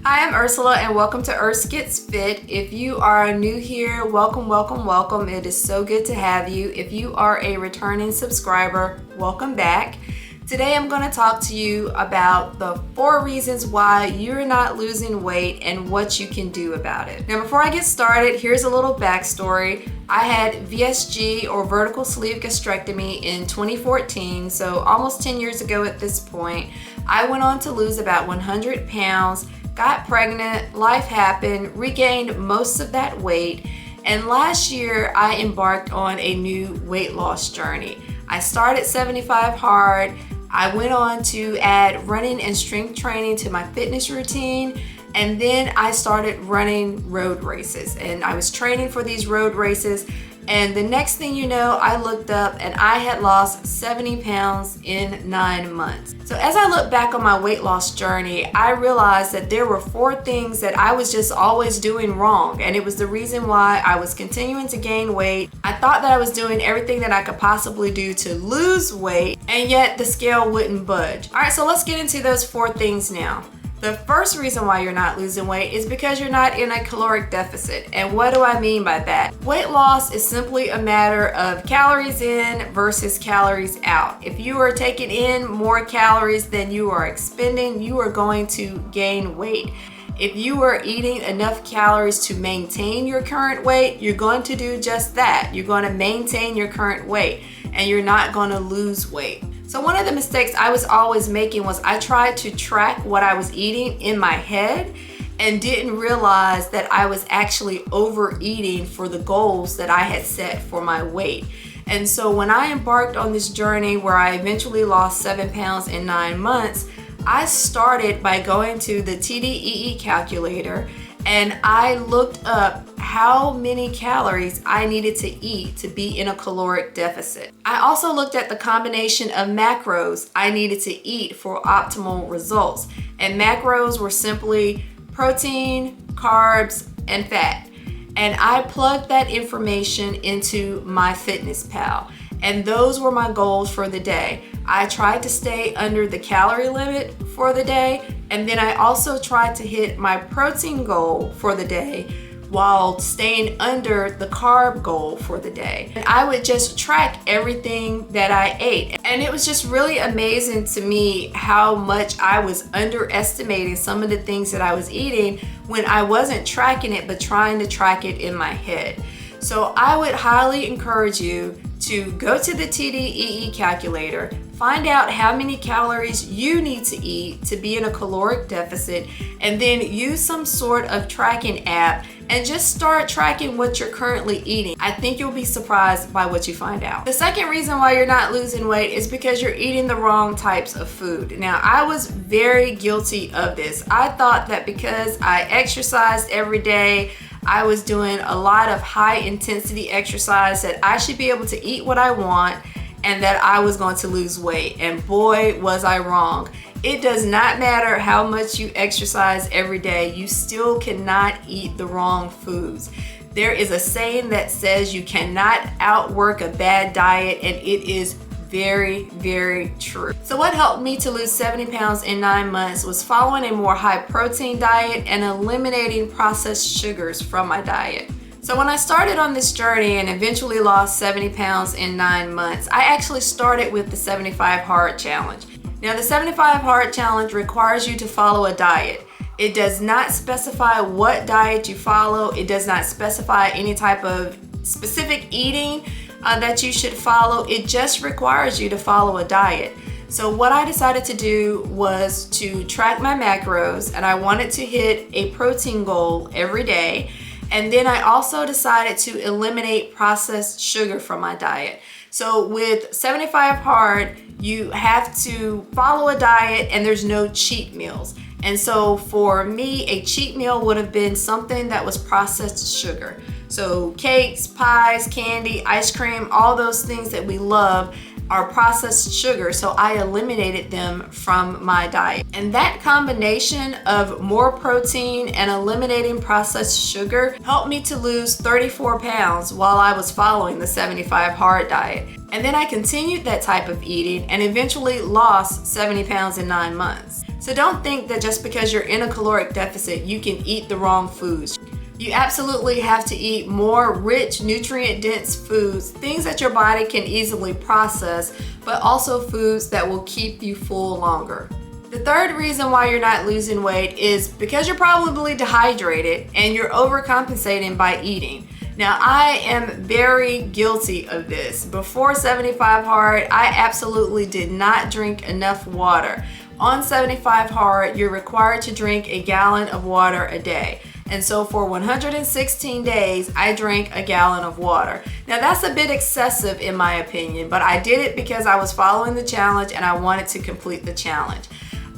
Hi, I'm Ursula and welcome to Urs Gets Fit. If you are new here, welcome, welcome, welcome. It is so good to have you. If you are a returning subscriber, welcome back. Today I'm going to talk to you about the 4 reasons why you're not losing weight and what you can do about it. Now before I get started, here's a little backstory. I had VSG or vertical sleeve gastrectomy in 2014, so almost 10 years ago at this point. I went on to lose about 100 pounds, got pregnant, life happened, regained most of that weight, and last year I embarked on a new weight loss journey. I started 75 hard. I went on to add running and strength training to my fitness routine, and then I started running road races, and I was training for these road races. And the next thing you know, I looked up and I had lost 70 pounds in 9 months. So as I look back on my weight loss journey, I realized that there were 4 things that I was just always doing wrong. And it was the reason why I was continuing to gain weight. I thought that I was doing everything that I could possibly do to lose weight, and yet the scale wouldn't budge. All right, so let's get into those 4 things now. The first reason why you're not losing weight is because you're not in a caloric deficit. And what do I mean by that? Weight loss is simply a matter of calories in versus calories out. If you are taking in more calories than you are expending, you are going to gain weight. If you are eating enough calories to maintain your current weight, you're going to do just that. You're going to maintain your current weight and you're not going to lose weight. So one of the mistakes I was always making was I tried to track what I was eating in my head and didn't realize that I was actually overeating for the goals that I had set for my weight. And so when I embarked on this journey where I eventually lost 7 pounds in 9 months, I started by going to the tdee calculator and I looked up how many calories I needed to eat to be in a caloric deficit. I also looked at the combination of macros I needed to eat for optimal results. And macros were simply protein, carbs, and fat. And I plugged that information into MyFitnessPal. And those were my goals for the day. I tried to stay under the calorie limit for the day, and then I also tried to hit my protein goal for the day while staying under the carb goal for the day. And I would just track everything that I ate. And it was just really amazing to me how much I was underestimating some of the things that I was eating when I wasn't tracking it, but trying to track it in my head. So I would highly encourage you to go to the tdee calculator, find out how many calories you need to eat to be in a caloric deficit, and then use some sort of tracking app and just start tracking what you're currently eating. I think you'll be surprised by what you find out. The second reason why you're not losing weight is because you're eating the wrong types of food. Now, I was very guilty of this. I thought that because I exercised every day, I was doing a lot of high intensity exercise, that I should be able to eat what I want and that I was going to lose weight. And boy, was I wrong. It does not matter how much you exercise every day, you still cannot eat the wrong foods. There is a saying that says you cannot outwork a bad diet, and it is very, very true. So what helped me to lose 70 pounds in 9 months was following a more high protein diet and eliminating processed sugars from my diet. So when I started on this journey and eventually lost 70 pounds in 9 months, I actually started with the 75 Hard Challenge. Now the 75 Hard Challenge requires you to follow a diet. It does not specify what diet you follow. It does not specify any type of specific eating that you should follow. It just requires you to follow a diet. So what I decided to do was to track my macros, and I wanted to hit a protein goal every day. And then I also decided to eliminate processed sugar from my diet. So with 75 Hard, you have to follow a diet and there's no cheat meals. And so for me, a cheat meal would have been something that was processed sugar. So cakes, pies, candy, ice cream, all those things that we love, are processed sugar, so I eliminated them from my diet. And that combination of more protein and eliminating processed sugar helped me to lose 34 pounds while I was following the 75 hard diet. And then I continued that type of eating and eventually lost 70 pounds in 9 months. So don't think that just because you're in a caloric deficit, you can eat the wrong foods. You absolutely have to eat more rich, nutrient-dense foods, things that your body can easily process, but also foods that will keep you full longer. The third reason why you're not losing weight is because you're probably dehydrated and you're overcompensating by eating. Now, I am very guilty of this. Before 75 hard, I absolutely did not drink enough water. On 75 hard, you're required to drink a gallon of water a day. And so for 116 days, I drank a gallon of water. Now that's a bit excessive in my opinion, but I did it because I was following the challenge and I wanted to complete the challenge.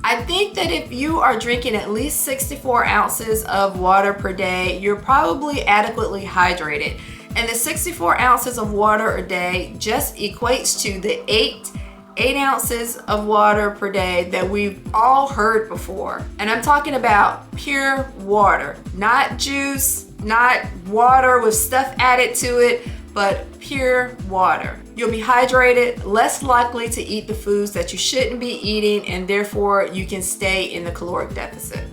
I think that if you are drinking at least 64 ounces of water per day, you're probably adequately hydrated. And the 64 ounces of water a day just equates to the 8 ounces of water per day that we've all heard before. And I'm talking about pure water, not juice, not water with stuff added to it, but pure water. You'll be hydrated, less likely to eat the foods that you shouldn't be eating, and therefore you can stay in the caloric deficit.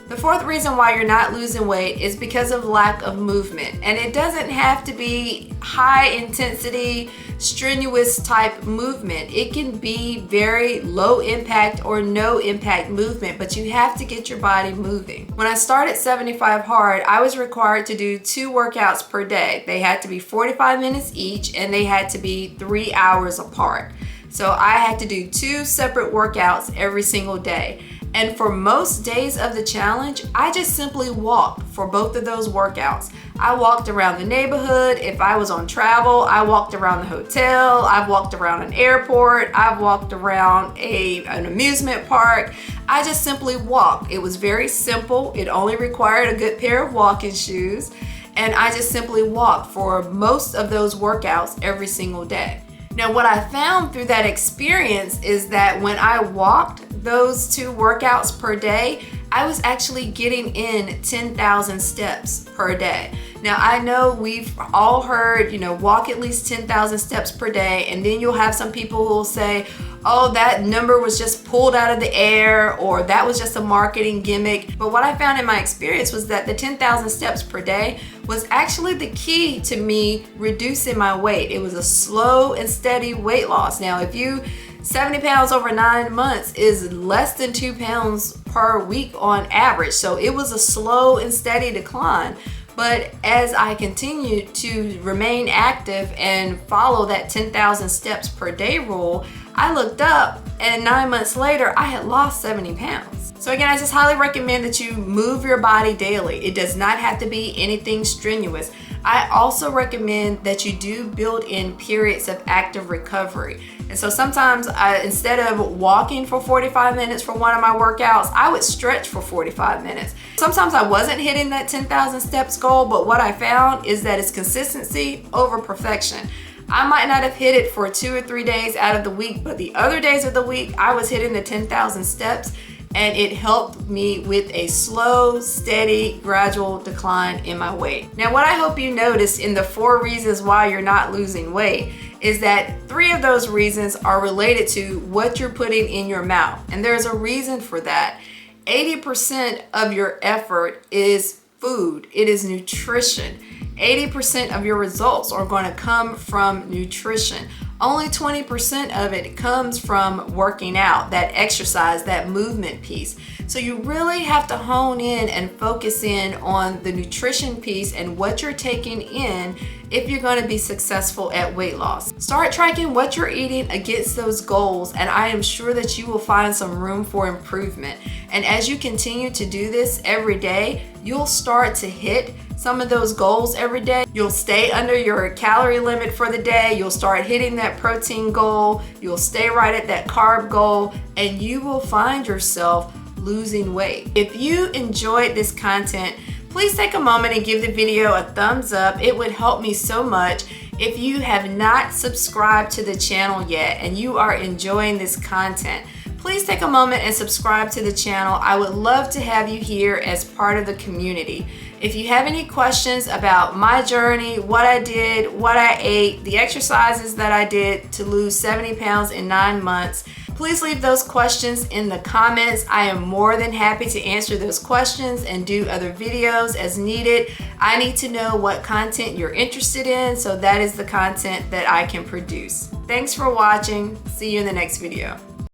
The fourth reason why you're not losing weight is because of lack of movement. And it doesn't have to be high intensity, strenuous type movement. It can be very low impact or no impact movement, but you have to get your body moving. When I started 75 hard, I was required to do 2 workouts per day. They had to be 45 minutes each and they had to be 3 hours apart. So I had to do 2 separate workouts every single day. And for most days of the challenge, I just simply walked for both of those workouts. I walked around the neighborhood. If I was on travel, I walked around the hotel. I've walked around an airport. I've walked around an amusement park. I just simply walked. It was very simple. It only required a good pair of walking shoes. And I just simply walked for most of those workouts every single day. Now, what I found through that experience is that when I walked those 2 workouts per day, I was actually getting in 10,000 steps per day. Now, I know we've all heard, walk at least 10,000 steps per day, and then you'll have some people who will say, oh, that number was just pulled out of the air, or that was just a marketing gimmick. But what I found in my experience was that the 10,000 steps per day was actually the key to me reducing my weight. It was a slow and steady weight loss. Now, 70 pounds over 9 months is less than 2 pounds per week on average. So it was a slow and steady decline. But as I continued to remain active and follow that 10,000 steps per day rule, I looked up and 9 months later, I had lost 70 pounds. So again, I just highly recommend that you move your body daily. It does not have to be anything strenuous. I also recommend that you do build in periods of active recovery. And so sometimes instead of walking for 45 minutes for one of my workouts, I would stretch for 45 minutes. Sometimes I wasn't hitting that 10,000 steps goal, but what I found is that it's consistency over perfection. I might not have hit it for 2 or 3 days out of the week, but the other days of the week, I was hitting the 10,000 steps, and it helped me with a slow, steady, gradual decline in my weight. Now, what I hope you noticed in the 4 reasons why you're not losing weight is that 3 of those reasons are related to what you're putting in your mouth. And there's a reason for that. 80% of your effort is food. It is nutrition. 80% of your results are going to come from nutrition. Only 20% of it comes from working out, that exercise, that movement piece. So you really have to hone in and focus in on the nutrition piece and what you're taking in if you're going to be successful at weight loss. Start tracking what you're eating against those goals, and I am sure that you will find some room for improvement. And as you continue to do this every day, you'll start to hit some of those goals every day. You'll stay under your calorie limit for the day. You'll start hitting that protein goal. You'll stay right at that carb goal, and you will find yourself losing weight. If you enjoyed this content, please take a moment and give the video a thumbs up. It would help me so much. If you have not subscribed to the channel yet and you are enjoying this content, please take a moment and subscribe to the channel. I would love to have you here as part of the community. If you have any questions about my journey, what I did, what I ate, the exercises that I did to lose 70 pounds in 9 months, please leave those questions in the comments. I am more than happy to answer those questions and do other videos as needed. I need to know what content you're interested in, so that is the content that I can produce. Thanks for watching. See you in the next video.